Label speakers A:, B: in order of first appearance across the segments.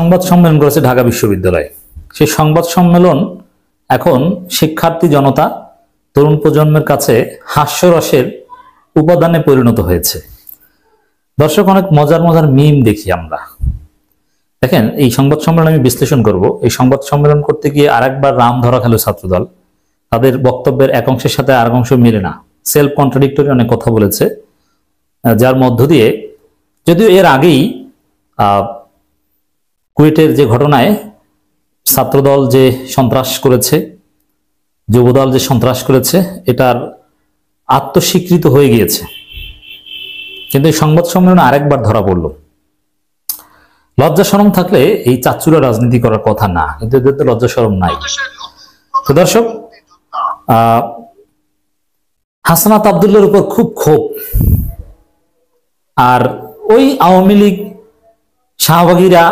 A: সংবাদ সম্মেলন করেছে ঢাকা বিশ্ববিদ্যালয়। সেই সংবাদ সম্মেলন এখন শিক্ষার্থী জনতা, তরুণ প্রজন্মের কাছে হাস্যরসের উপাদানে পরিণত হয়েছে। দর্শক, অনেক মজার মজার মিম দেখি আমরা। দেখেন, এই সংবাদ সম্মেলন আমি বিশ্লেষণ করব। এই সংবাদ সম্মেলন করতে গিয়ে আরেকবার রাম ধরা খেল ছাত্রদল। তাদের বক্তব্যের এক অংশের সাথে আরেক অংশ মিলে না, সেলফ কন্ট্রাডিক্টরি অনেক কথা বলেছে, যার মধ্য দিয়ে, যদিও এর আগেই কুয়েটের যে ঘটনায় ছাত্রদল যে সন্ত্রাস করেছে, যুবদল যে সন্ত্রাস করেছে, এটার আত্মস্বীকৃত হয়ে গিয়েছে, কিন্তু এই সংবাদ সম্মেলনে আরেকবার ধরা পড়ল। লজ্জা শরম থাকলে এই চাচ্চুরা রাজনীতি করার কথা না, কিন্তু এদের তো লজ্জা শরম নাই। তো দর্শক, হাসনাত আব্দুল্লাহর উপর খুব ক্ষোভ, আর ওই আওয়ামী লীগ শাহবাগীরা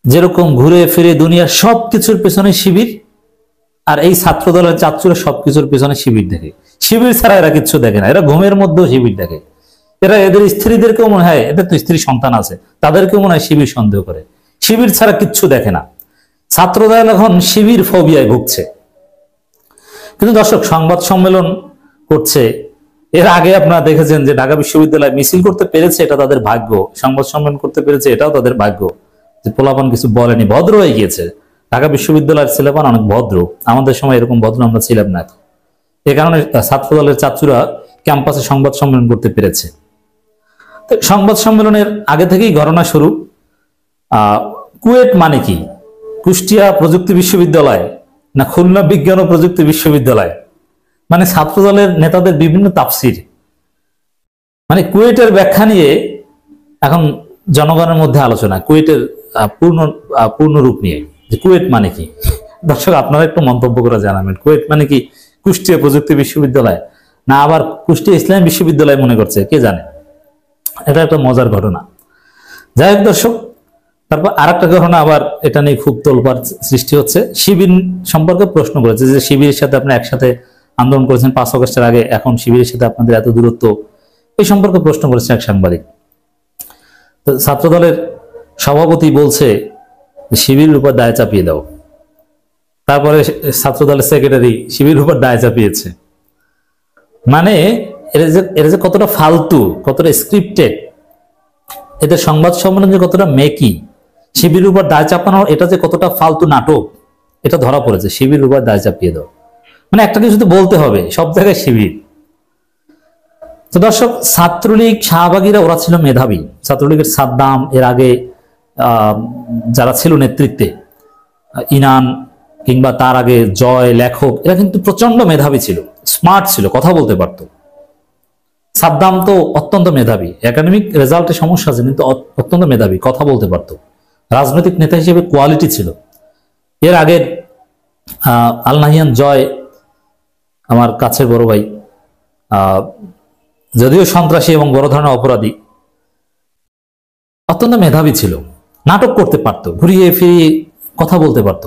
A: যেরকম ঘুরে ফিরে দুনিয়ার সবকিছুর পেছনে শিবির, আর এই ছাত্র দলের চাচ্চুরা সবকিছুর পেছনে শিবির দেখে। শিবির ছাড়া এরা কিচ্ছু দেখে না, এরা ঘুমের মধ্যেও শিবির দেখে। এরা এদের স্ত্রীদেরকেও মনে হয়, এদের তো স্ত্রী সন্তান আছে, তাদেরকেও মনে হয় শিবির সন্দেহ করে। শিবির ছাড়া কিচ্ছু দেখে না। ছাত্রদল এখন শিবির ফোবিয়ায় ভুগছে। কিন্তু দর্শক, সংবাদ সম্মেলন করছে, এর আগে আপনারা দেখেছেন যে ঢাকা বিশ্ববিদ্যালয় মিছিল করতে পেরেছে, এটা তাদের ভাগ্য। সংবাদ সম্মেলন করতে পেরেছে, এটাও তাদের ভাগ্য যে পোলাপান কিছু বলেনি, ভদ্র হয়ে গিয়েছে। ঢাকা বিশ্ববিদ্যালয়ের ছেলেপান অনেক ভদ্র, আমাদের সময় এরকম ভদ্র আমরা ছিলাম না। এ কারণে ছাত্রদলের চাচ্চুরা ক্যাম্পাসে সংবাদ সম্মেলন করতে পেরেছে। সংবাদ সম্মেলনের আগে থেকেই ঘটনা শুরু। কুয়েট মানে কি? কুষ্টিয়া প্রযুক্তি বিশ্ববিদ্যালয় না খুলনা বিজ্ঞান ও প্রযুক্তি বিশ্ববিদ্যালয়? মানে ছাত্রদলের নেতাদের বিভিন্ন তাফসির, মানে কুয়েটের ব্যাখ্যা নিয়ে এখন জনগণের মধ্যে আলোচনা, কুয়েটের পূর্ণ রূপ নিয়ে, যে কুয়েট মানে কি। দর্শক, আপনারা একটু মন্তব্য করে জানাবেন, কুয়েট মানে কি কুষ্টিয়া প্রযুক্তি বিশ্ববিদ্যালয়, না আবার কুষ্টিয়া ইসলামী বিশ্ববিদ্যালয় মনে করছে, কে জানে। এটা একটা মজার ঘটনা। যাই হোক দর্শক, তারপর আর একটা ঘটনা আবার এটা নিয়ে খুব তোলপাড় সৃষ্টি হচ্ছে। শিবির সম্পর্কে প্রশ্ন করেছে যে শিবিরের সাথে আপনি একসাথে আন্দোলন করেছেন 5 আগস্টের আগে, এখন শিবিরের সাথে আপনাদের এত দূরত্ব, এই সম্পর্কে প্রশ্ন করেছে এক সাংবাদিক। তো ছাত্রদলের সভাপতি বলছে শিবিরের উপর দায় চাপিয়ে দাও। তারপরে ছাত্রদলের সেক্রেটারি শিবিরের উপর দায় চাপিয়েছে। মানে এরা যে কতটা ফালতু, কতটা স্ক্রিপ্টেড, এদের সংবাদ সম্মেলন যে কতটা মেকি, শিবিরের উপর দায় চাপানো এটা যে কতটা ফালতু নাটক, এটা ধরা পড়েছে। শিবিরের উপর দায় চাপিয়ে দাও মানে একটা কিছু তো বলতে হবে, সব জায়গায় শিবির। তো দর্শক, ছাত্রলীগ শাহবাগীরা ওরা ছিল মেধাবী। ছাত্রলীগের সাদ্দাম, এর আগে যারা ছিল নেতৃত্বে, ইনান কিংবা তার আগে জয়, লেখক, এরা কিন্তু প্রচন্ড মেধাবী ছিল, স্মার্ট ছিল, কথা বলতে পারত। সাদ্দাম তো অত্যন্ত মেধাবী, একাডেমিক রেজাল্টে সমস্যা আছে, কিন্তু অত্যন্ত মেধাবী, কথা বলতে পারত, রাজনৈতিক নেতা হিসেবে কোয়ালিটি ছিল। এর আগের আল নাহিয়ান জয়, আমার কাছের বড় ভাই, যদিও সন্ত্রাসী এবং বড় ধরনের অপরাধী, অত্যন্ত মেধাবী ছিল, নাটক করতে পারত, ঘুরিয়ে ফিরিয়ে কথা বলতে পারত।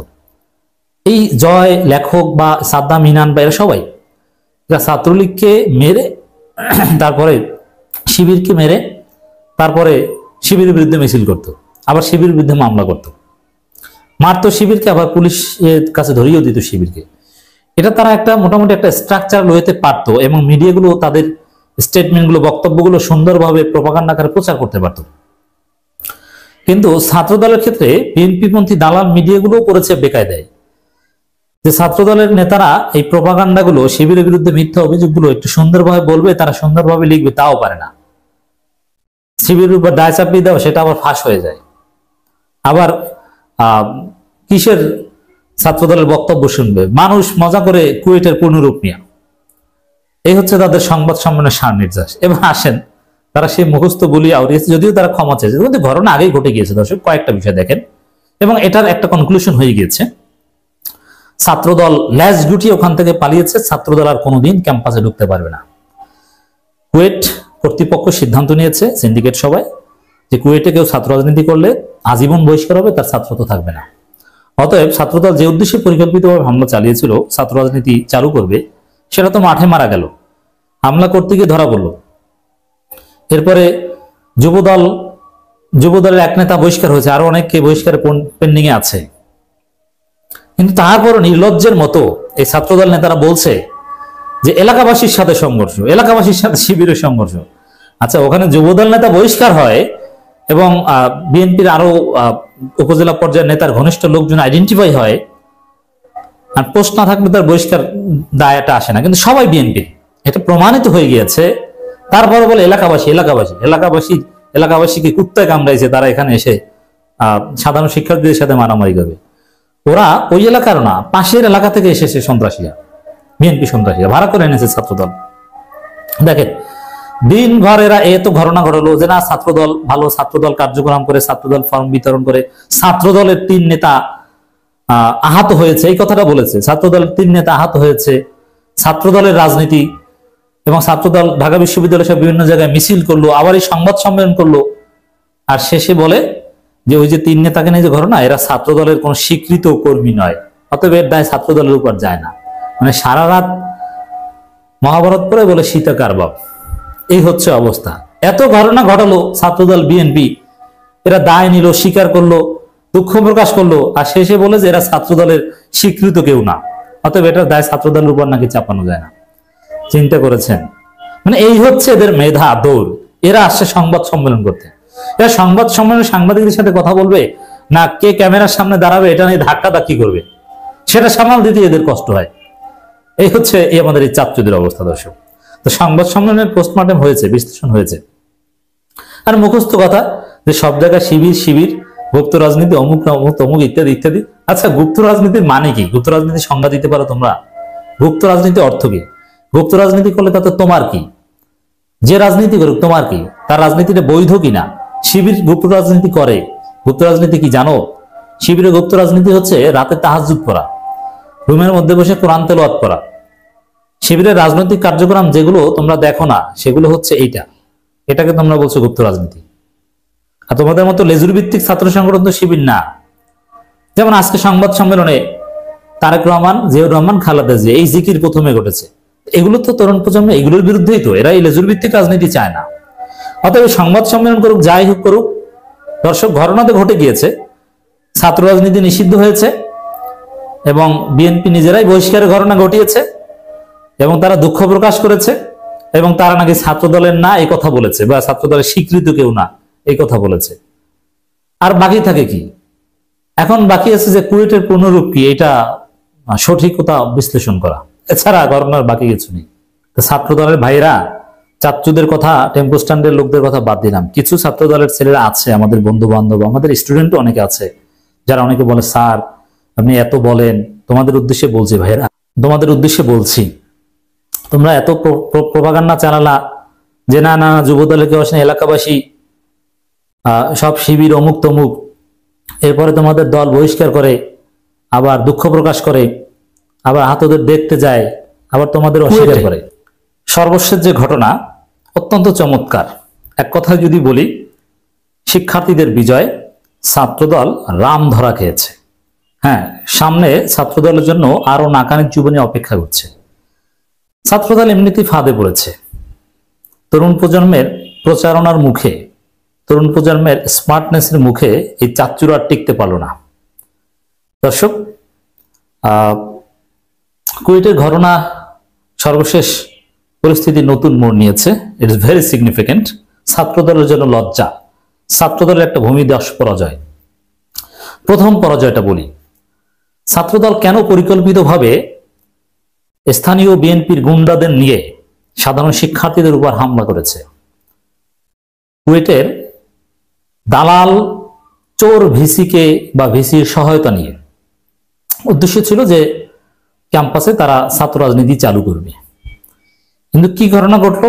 A: এই জয়, লেখক বা সাদ্দাম, ইনান বা এরা সবাই এরা ছাত্রলীগকে মেরে, তারপরে শিবিরকে মেরে, তারপরে শিবিরের বিরুদ্ধে মিছিল করত, আবার শিবিরের বিরুদ্ধে মামলা করত, মারতো শিবিরকে, আবার পুলিশের কাছে ধরিয়েও দিত শিবিরকে। এটা তারা একটা মোটামুটি একটা স্ট্রাকচার লইতে পারত, এবং মিডিয়াগুলো তাদের স্টেটমেন্টগুলো, বক্তব্যগুলো সুন্দরভাবে প্রোপাগান্ডা আকারে প্রচার করতে পারত। কিন্তু ছাত্রদলের ক্ষেত্রে বিএনপিপন্থী দালাল মিডিয়াগুলো করেছে বেকায়দায়, যে ছাত্রদলের নেতারা এই প্রোপাগান্ডাগুলো, শিবিরের বিরুদ্ধে মিথ্যা অভিযোগগুলো একটু সুন্দরভাবে বলবে, তারা সুন্দরভাবে লিখবে, তাও পারে না। শিবিরের উপর দায় চাপিয়ে দেওয়া, সেটা আবার ফাঁস হয়ে যায়। আবার কিসের ছাত্রদলের বক্তব্য শুনবে, মানুষ মজা করে কুয়েটের পূর্ণরূপ নিয়ে। এই হচ্ছে তাদের সংবাদ সম্মেলনের সার নির্যাস। এবার আসেন, তারা সেই মুখস্থ বলি আউড়িয়েছে, যদিও তারা ক্ষমা চেয়েছে, কিন্তু ঘটনা আগেই ঘটে গিয়েছে। দর্শক, কয়েকটা বিষয় দেখেন, এবং এটার একটা কনক্লুশন হয়ে গিয়েছে। ছাত্রদল ল্যাজ গুটিয়ে ওখান থেকে পালিয়েছে, ছাত্রদল আর কোনোদিন ক্যাম্পাসে ঢুকতে পারবে না। কুয়েট কর্তৃপক্ষ সিদ্ধান্ত নিয়েছে সিন্ডিকেট সভায় যে কুয়েটে কেউ ছাত্র রাজনীতি করলে আজীবন বহিষ্কার হবে, তার ছাত্র তো থাকবে না। অতএব ছাত্রদল যে উদ্দেশ্যে পরিকল্পিতভাবে হামলা চালিয়েছিল, ছাত্র রাজনীতি চালু করবে, সেটা তো মাঠে মারা গেল, হামলা করতে গিয়ে ধরা পড়ল। এরপরে যুবদল যুবদলের এক নেতা বহিষ্কার হয়েছে, আরো অনেককে বহিষ্কার পেন্ডিং এ আছে। কিন্তু তারপরও নির্লজ্জের মতো এই ছাত্রদল নেতারা বলছে যে এলাকাবাসীর সাথে সংঘর্ষ, এলাকাবাসীর সাথে শিবিরের সংঘর্ষ। আচ্ছা, ওখানে যুবদল নেতা বহিষ্কার হয় এবং বিএনপির আরো উপজেলা পর্যায়ের নেতার ঘনিষ্ঠ লোকজন আইডেন্টিফাই হয়, আর পোস্ট না থাকলে তার বহিষ্কার দায়টা আসে না, কিন্তু সবাই বিএনপি, এটা প্রমাণিত হয়ে গিয়েছে। তারপরে বলে এলাকাবাসী এলাকাবাসী এলাকাবাসী এলাকাবাসীকে কুত্তায় কামড়াইছে, তারা এখানে এসে সাধারণ শিক্ষার্থীদের সাথে মারামারি করবে। ওরা ওই এলাকার না, পাশের এলাকা থেকে এসেছে সন্ত্রাসীরা, বিএনপি সন্ত্রাসীরা ভাড়া করে এনেছে ছাত্রদল। দেখেন দিনভর এরা এত ঘটনা ঘটলো যে না ছাত্রদল ভালো, ছাত্রদল কার্যক্রম করে, ছাত্রদল ফর্ম বিতরণ করে, ছাত্রদলের 3 নেতা আহত হয়েছে, এই কথাটা বলেছে। ছাত্রদলের 3 নেতা আহত হয়েছে, ছাত্রদলের রাজনীতি, এবং ছাত্রদল ঢাকা বিশ্ববিদ্যালয়ের সব বিভিন্ন জায়গায় মিছিল করলো, আবার এই সংবাদ সম্মেলন করলো, আর শেষে বলে যে ওই যে 3 নেতাকে নিয়ে যে ঘটনা, এরা ছাত্রদলের কোন স্বীকৃত কর্মী নয়, অতএব এর দায় ছাত্রদলের উপর যায় না। মানে সারা রাত মহাভারত পড়ে বলে সীতাকার বাপ, এই হচ্ছে অবস্থা। এত ঘটনা ঘটালো ছাত্রদল বিএনপি, এরা দায় নিল, স্বীকার করলো, দুঃখ প্রকাশ করলো, আর শেষে বলে যে এরা ছাত্রদলের স্বীকৃত কেউ না, অতএব এটার দায় ছাত্রদলের উপর নাকি চাপানো যায় না। চিন্তা করেছেন? মানে এই হচ্ছে এদের মেধা দৌড়। এরা আসছে সংবাদ সম্মেলন করতে, এরা সংবাদ সম্মেলনে সাংবাদিকদের সাথে কথা বলবে না কে ক্যামেরার সামনে দাঁড়াবে এটা নিয়ে ধাক্কা ধাক্কি করবে, সেটা সামাল দিতে এদের কষ্ট হয়। এই হচ্ছে আমাদের এই চাপচুদের অবস্থা। দর্শক, তো সংবাদ সম্মেলনের পোস্টমর্টেম হয়েছে, বিশ্লেষণ হয়েছে, আর মুখস্থ কথা যে সব জায়গায় শিবির শিবির, গুপ্ত রাজনীতি, অমুক অমুক তমুক ইত্যাদি ইত্যাদি। আচ্ছা, গুপ্ত রাজনীতির মানে কি? গুপ্ত রাজনীতির সংজ্ঞা দিতে পারো তোমরা? গুপ্ত রাজনীতি অর্থ কি? গুপ্ত রাজনীতি করলে তাতে তোমার কি? যে রাজনীতি করুক তোমার কি? তার রাজনীতিটা বৈধ কিনা? শিবির গুপ্ত রাজনীতি করে, গুপ্ত রাজনীতি কি জানো? শিবিরের গুপ্ত রাজনীতি হচ্ছে রাতে তাহাজ্জুদ পড়া, রুমের মধ্যে বসে কোরআন তেলাওয়াত করা। শিবিরের রাজনৈতিক কার্যক্রম যেগুলো তোমরা দেখো না, সেগুলো হচ্ছে এটাকে তোমরা বলছো গুপ্ত রাজনীতি। আর তোমাদের মতো লেজুর ভিত্তিক ছাত্র সংগঠন তো শিবির না। যেমন আজকে সংবাদ সম্মেলনে তারেক রহমান, জিয়াউর রহমান, খালেদা জিয়া, এই জিকির প্রথমে ঘটেছে। এগুলো তো তরুণ প্রজন্ম, এগুলোর বিরুদ্ধেই তো, এরা এই লেজুর ভিত্তিক রাজনীতি চায় না। অতএব সংবাদ সম্মেলন করুক, যাই হোক করুক, দর্শক ঘটনা তো ঘটে গিয়েছে, ছাত্র রাজনীতি নিষিদ্ধ হয়েছে এবং বিএনপি নিজেরাই বহিষ্কারের ঘটনা ঘটিয়েছে এবং তারা দুঃখ প্রকাশ করেছে এবং তারা নাকি ছাত্র দলের না এই কথা বলেছে, বা ছাত্র দলের স্বীকৃত কেউ না এই কথা বলেছে। আর বাকি থাকে কি? এখন বাকি আছে যে কুয়েটের পুনরূপ কি, এটা সঠিকতা বিশ্লেষণ করা, এছাড়া ঘটনার বাকি কিছু নেই। ছাত্র দলের ভাইরা, চাচ্চুদের কথা, টেম্পো স্ট্যান্ডের লোকদের কথা বাদ দিলাম, কিছু ছাত্র দলের ছেলেরা আছে, আমাদের বন্ধু বান্ধব, আমাদের স্টুডেন্টও অনেকে আছে, যারা অনেকে বলে স্যার আপনি এত বলেন, তোমাদের উদ্দেশ্যে বলছি ভাইরা, তোমাদের উদ্দেশ্যে বলছি, তোমরা এত প্রপাগান্ডা চালালা যে না না যুব দলে কেউ আসেন, এলাকাবাসী সব শিবির অমুক তমুক, এরপরে তোমাদের দল বহিষ্কার করে, আবার দুঃখ প্রকাশ করে, আবার আহতদের দেখতে যায়, আবার তোমাদের অস্বীকার করে। সর্বশেষ যে ঘটনা অত্যন্ত চমৎকার। এক কথায় যদি বলি, শিক্ষার্থীদের বিজয়, ছাত্রদল রাম ধরা খেয়েছে। হ্যাঁ, সামনে ছাত্রদলের জন্য আরো নাকানির জীবনী অপেক্ষা করছে। ছাত্রদল এমনিতেই ফাঁদে পড়েছে। তরুণ প্রজন্মের প্রচারণার মুখে, তরুণ প্রজন্মের স্মার্টনেসের মুখে এই চাচ্চুরা টিকতে পারল না। দর্শক, কুয়েটের ঘটনা সর্বশেষ পরিস্থিতি নতুন মোড় নিয়েছে। It is very significant. ছাত্রদলের জন্য লজ্জা, ছাত্রদলের একটা ভূমিধস পরাজয়। প্রথম পরাজয়টা বলি, ছাত্রদল কেন পরিকল্পিতভাবে স্থানীয় বিএনপির গুন্ডাদের নিয়ে সাধারণ শিক্ষার্থীদের উপর হামলা করেছে। কুয়েটের দালাল চোর ভিসিকে বা ভিসির সহায়তা নিয়ে উদ্দেশ্য ছিল যে ক্যাম্পাসে তারা ছাত্র রাজনীতি চালু করবে। কিন্তু কি ঘটনা ঘটল?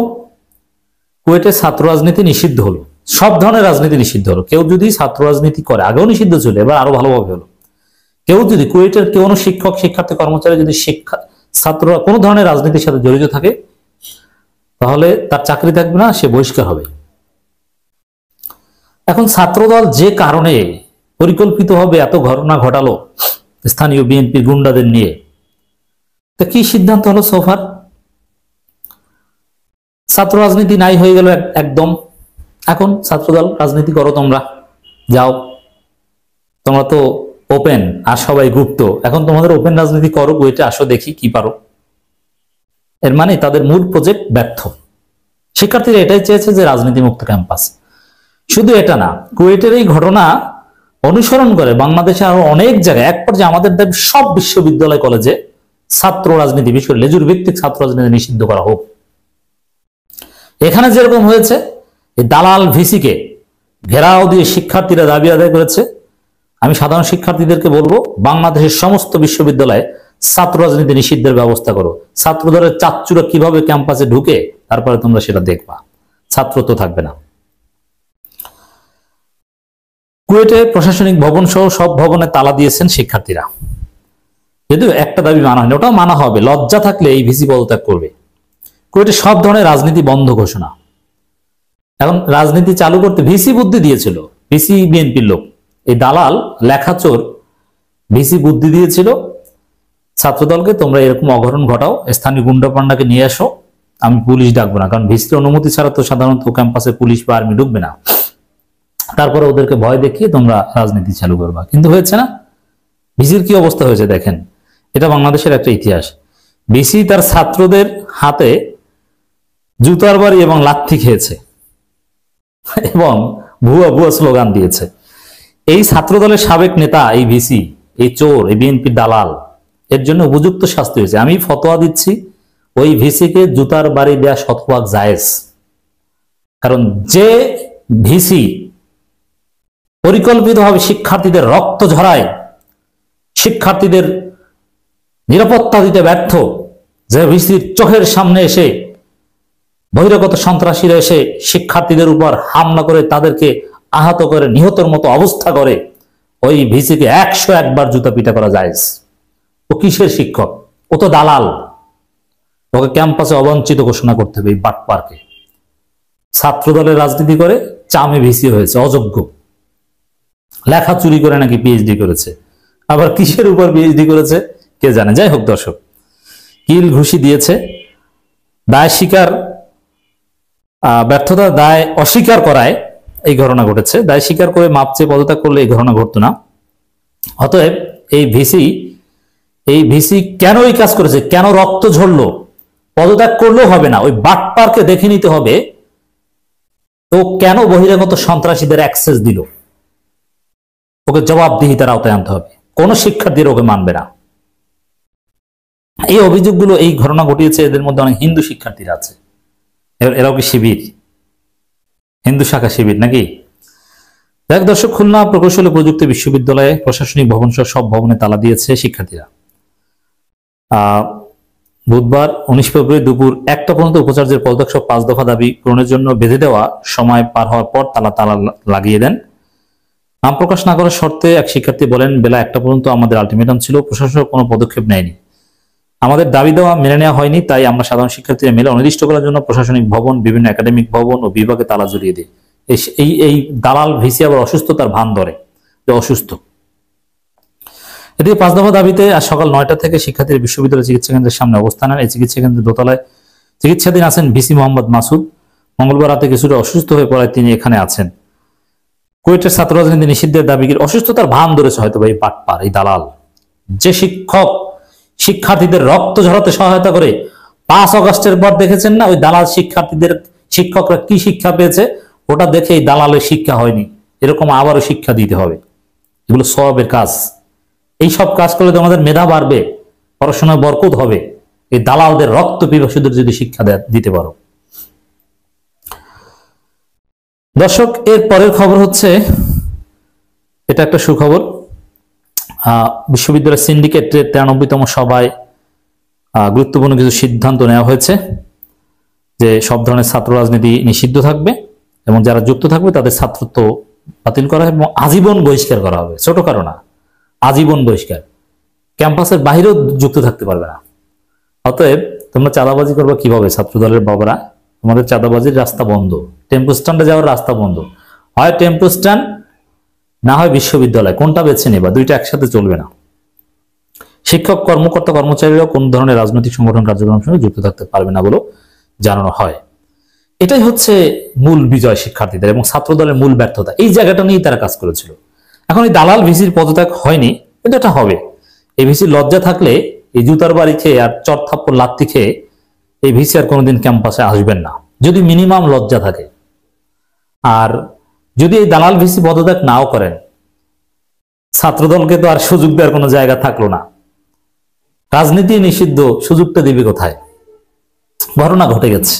A: কুয়েটে ছাত্র রাজনীতি নিষিদ্ধ হলো, সব ধরনের রাজনীতি নিষিদ্ধ হলো। কেউ যদি ছাত্র রাজনীতি করে, আগেও নিষিদ্ধ ছিল, এবার আরো ভালোভাবে হলো, কেউ যদি কুয়েটের কোনো শিক্ষক শিক্ষার্থী কর্মচারী যদি ছাত্ররা কোনো ধরনের রাজনীতির সাথে জড়িত থাকে, তাহলে তার চাকরি থাকবে না, সে বহিষ্কার হবে। এখন ছাত্রদল যে কারণে পরিকল্পিতভাবে এত ঘটনা ঘটালো স্থানীয় বিএনপির গুন্ডাদের নিয়ে, তা কি সিদ্ধান্ত হলো সোফার? ছাত্র রাজনীতি নাই হয়ে গেল একদম, এখন ছাত্রদল রাজনীতি করো, তোমরা যাও, তোমরা তো ওপেন আর সবাই গুপ্ত, এখন তোমাদের ওপেন রাজনীতি করো, বইটা আসো দেখি কি পারো। এর মানে তাদের মূল প্রজেক্ট ব্যর্থ। শিক্ষার্থীরা এটাই চেয়েছে যে রাজনীতি মুক্ত ক্যাম্পাস। শুধু এটা না, কুয়েটের এই ঘটনা অনুসরণ করে বাংলাদেশে আরো অনেক জায়গায় এক পর্যায়ে আমাদের সব বিশ্ববিদ্যালয় কলেজে ছাত্র রাজনীতি, বিশেষ করে লেজুর ভিত্তিক ছাত্র রাজনীতি নিষিদ্ধ করা হোক। এখানে যেরকম হয়েছে, এই দালাল ভিসিকে ঘেরাও দিয়ে শিক্ষার্থীরা দাবি আদায় করেছে। আমি সাধারণ শিক্ষার্থীদেরকে বলবো, বাংলাদেশের সমস্ত বিশ্ববিদ্যালয়ে ছাত্র রাজনীতি নিষিদ্ধের ব্যবস্থা করো। ছাত্রদলের চাচ্চুরা কিভাবে ক্যাম্পাসে ঢুকে তারপরে তোমরা সেটা দেখবা, ছাত্র তো থাকবে না। কুয়েটে প্রশাসনিক ভবন সহ সব ভবনে তালা দিয়েছেন শিক্ষার্থীরা, যদিও একটা দাবি মানা হয়নি, ওটাও মানা হবে। লজ্জা থাকলে এই ভিসি পদত্যাগ করবে। কুয়েটে সব ধরনের রাজনীতি বন্ধ ঘোষণা। এখন রাজনীতি চালু করতে ভিসি বুদ্ধি দিয়েছিল, ভিসি বিএনপির লোক, এই দালাল লেখাচোর ভিসি বুদ্ধি দিয়েছিল ছাত্রদলকে, তোমরা এরকম অঘটন ঘটাও, স্থানীয় গুন্ডা পান্ডাকে নিয়ে আসো, আমি পুলিশ ডাকবো না, কারণ ভিসির অনুমতি ছাড়া তো সাধারণত ক্যাম্পাসে পুলিশ বা আর্মি ঢুকবে না। তারপরে ওদেরকে ভয় দেখিয়ে তোমরা রাজনীতি চালু করবা, কিন্তু হয়েছে না। ভিসির কি অবস্থা হয়েছে দেখেন, এটা বাংলাদেশের একটা ইতিহাস। ভিসি তার ছাত্রদের হাতে জুতার বাড়ি এবং লাথি খেয়েছে এবং ভুয়া ভুয়া স্লোগান দিয়েছে। এই ছাত্রদলের সাবেক নেতা, এই ভিসি, এই চোর, এই বিএনপির দালাল, এর জন্য উপযুক্ত শাস্তি হয়েছে। আমি ফতোয়া দিচ্ছি, ওই ভিসিকে জুতার বাড়ি দেয়া শতভাগ জায়েজ। কারণ যে ভিসি পরিকল্পিতভাবে শিক্ষার্থীদের রক্ত ঝরায়, শিক্ষার্থীদের নিরাপত্তা দিতে ব্যর্থ, যে ভিসির চোখের সামনে এসে বহিরাগত সন্ত্রাসীরা এসে শিক্ষার্থীদের উপর হামলা করে তাদেরকে আহত করে নিহতের মতো অবস্থা করে, ওই ভিসিকে 101 বার জুতা পিটা করা যায়। ও কিসের শিক্ষক? ও তো দালাল। ওকে ক্যাম্পাসে অবঞ্চিত ঘোষণা করতে হবে। এই বাটপারকে ছাত্র দলের রাজনীতি করে চামে ভিসি হয়েছে, অযোগ্য, লেখা চুরি করে নাকি পিএইচডি করেছে, আবার কিসের উপর পিএইচডি করেছে কে জানে। যাই হোক দর্শক, কিল ঘুষি দিয়েছে, দায় স্বীকার, ব্যর্থতা দায় অস্বীকার করায় এই ঘটনা ঘটেছে। দায় স্বীকার করে মাপ চেয়ে পদত্যাগ করলে এই ঘটনা ঘটতো না। অতএব এই ভিসি কেন এই কাজ করেছে, কেন রক্ত ঝরলো, পদত্যাগ করলেও হবে না, ওই বাটপারকে দেখে নিতে হবে তো কেন বহিরাগত সন্ত্রাসীদের অ্যাক্সেস দিল। ওকে জবাবদিহিতার আওতায় আনতে হবে, কোন শিক্ষার্থীর ওকে মানবে না। এই অভিযোগগুলো, এই ঘটনা ঘটিয়েছে, এদের মধ্যে অনেক হিন্দু শিক্ষার্থীরা আছে। এরাও কি শিবির, হিন্দু শাখা শিবির নাকি? দেখ দর্শক, খুলনা প্রকৌশল ও প্রযুক্তি বিশ্ববিদ্যালয়ে প্রশাসনিক ভবন সহ সব ভবনে তালা দিয়েছে শিক্ষার্থীরা। বুধবার 19 ফেব্রুয়ারি দুপুর 1টা পর্যন্ত উপাচার্যের পদত্যাগ সহ 5 দফা দাবি পূরণের জন্য বেঁধে দেওয়া সময় পার হওয়ার পর তালা লাগিয়ে দেন। নাম প্রকাশ না করার শর্তে এক শিক্ষার্থী বলেন, বেলা 1টা পর্যন্ত আমাদের আলটিমেটাম ছিল, প্রশাসন কোনো পদক্ষেপ নেয়নি, আমাদের দাবি দেওয়া মেনে নেওয়া হয়নি, তাই আমরা সাধারণ শিক্ষার্থীরা মিলে অনির্দিষ্ট করার জন্য প্রশাসনিক ভবন, বিভিন্ন একাডেমিক ভবন ও বিভাগে তালা ঝুলিয়ে দিই। এই দালাল ভিসি আবার অসুস্থতার ভান ধরে যে অসুস্থ। এদিকে 5 দফা দাবিতে আজ সকাল 9টা থেকে শিক্ষার্থীরা বিশ্ববিদ্যালয় চিকিৎসা কেন্দ্রের সামনে অবস্থান নেন। এই চিকিৎসা কেন্দ্রের দোতলায় চিকিৎসাধীন আছেন ভিসি মোহাম্মদ মাসুদ। মঙ্গলবার রাতে কিছুটা অসুস্থ হয়ে পড়ায় তিনি এখানে আছেন। কুয়েটের ছাত্র রাজনীতি নিষিদ্ধের দাবিকে অসুস্থতার ভান ধরেছে হয়তো এই বাটপার, এই দালাল। যে শিক্ষক শিক্ষার্থীদের রক্ত ঝরাতে সহায়তা করে 5 আগস্টের পর দেখেছেন না, ওই দালাল শিক্ষকরা কি শিক্ষা পেয়েছে, ওটা দেখে এই দালালের শিক্ষা হয়নি, এরকম আবারও শিক্ষা দিতে হবে। এগুলো সওয়াবের কাজ। এই সব কাজ করলে তোমাদের মেধা বাড়বে, পড়াশোনায় বরকত হবে। এই দালালদের রক্ত পিপাসুদের যদি শিক্ষা দিতে পারো। দর্শক, এর পরের খবর হচ্ছে, এটা একটা সুখবর। বিশ্ববিদ্যালয় সিন্ডিকেটের 93তম সভায় গুরুত্বপূর্ণ কিছু সিদ্ধান্ত নেওয়া হয়েছে যে সব ধরনের ছাত্র রাজনীতি নিষিদ্ধ থাকবে এবং যারা যুক্ত থাকবে তাদের ছাত্রত্ব বাতিল করা হবে এবং আজীবন বহিষ্কার করা হবে। ছোট কারো না, আজীবন বহিষ্কার, ক্যাম্পাসের বাইরেও যুক্ত থাকতে পারবে না। অতএব তোমরা চাঁদাবাজি করবে কিভাবে? ছাত্র দলের বাবারা, তোমাদের চাঁদাবাজির রাস্তা বন্ধ, টেম্পো স্ট্যান্ডে যাওয়ার রাস্তা বন্ধ, হয় টেম্পো স্ট্যান্ড না হয় বিশ্ববিদ্যালয়, কোনটা বেছে নেবা? দুইটা একসাথে চলবে না। শিক্ষক, কর্মকর্তা, কর্মচারীরাও কোন ধরনের রাজনৈতিক সংগঠন কার্যক্রমের সঙ্গে যুক্ত থাকতে পারবে না বলেও জানানো হয়। এটাই হচ্ছে মূল বিজয় শিক্ষার্থীদের এবং ছাত্র দলের মূল ব্যর্থতা। এই জায়গাটা নিয়েই তারা কাজ করেছিল। এখন এই দালাল ভিসির পদত্যাগ হয়নি, কিন্তু এটা হবে। এই ভিসির লজ্জা থাকলে এই জুতার বাড়ি খেয়ে আর চর থাপ্পড় লাত্তি খেয়ে এই ভিসি আর কোনোদিন ক্যাম্পাসে আসবেন না, যদি মিনিমাম লজ্জা থাকে। আর যদি এই দালাল ভিসি পদত্যাগ নাও করেন, ছাত্রদলকে তো আর সুযোগ দেওয়ার কোনো জায়গা থাকলো না। রাজনীতি নিষিদ্ধ, সুযোগটা দিবে কোথায়? ঘটনা ঘটে গেছে।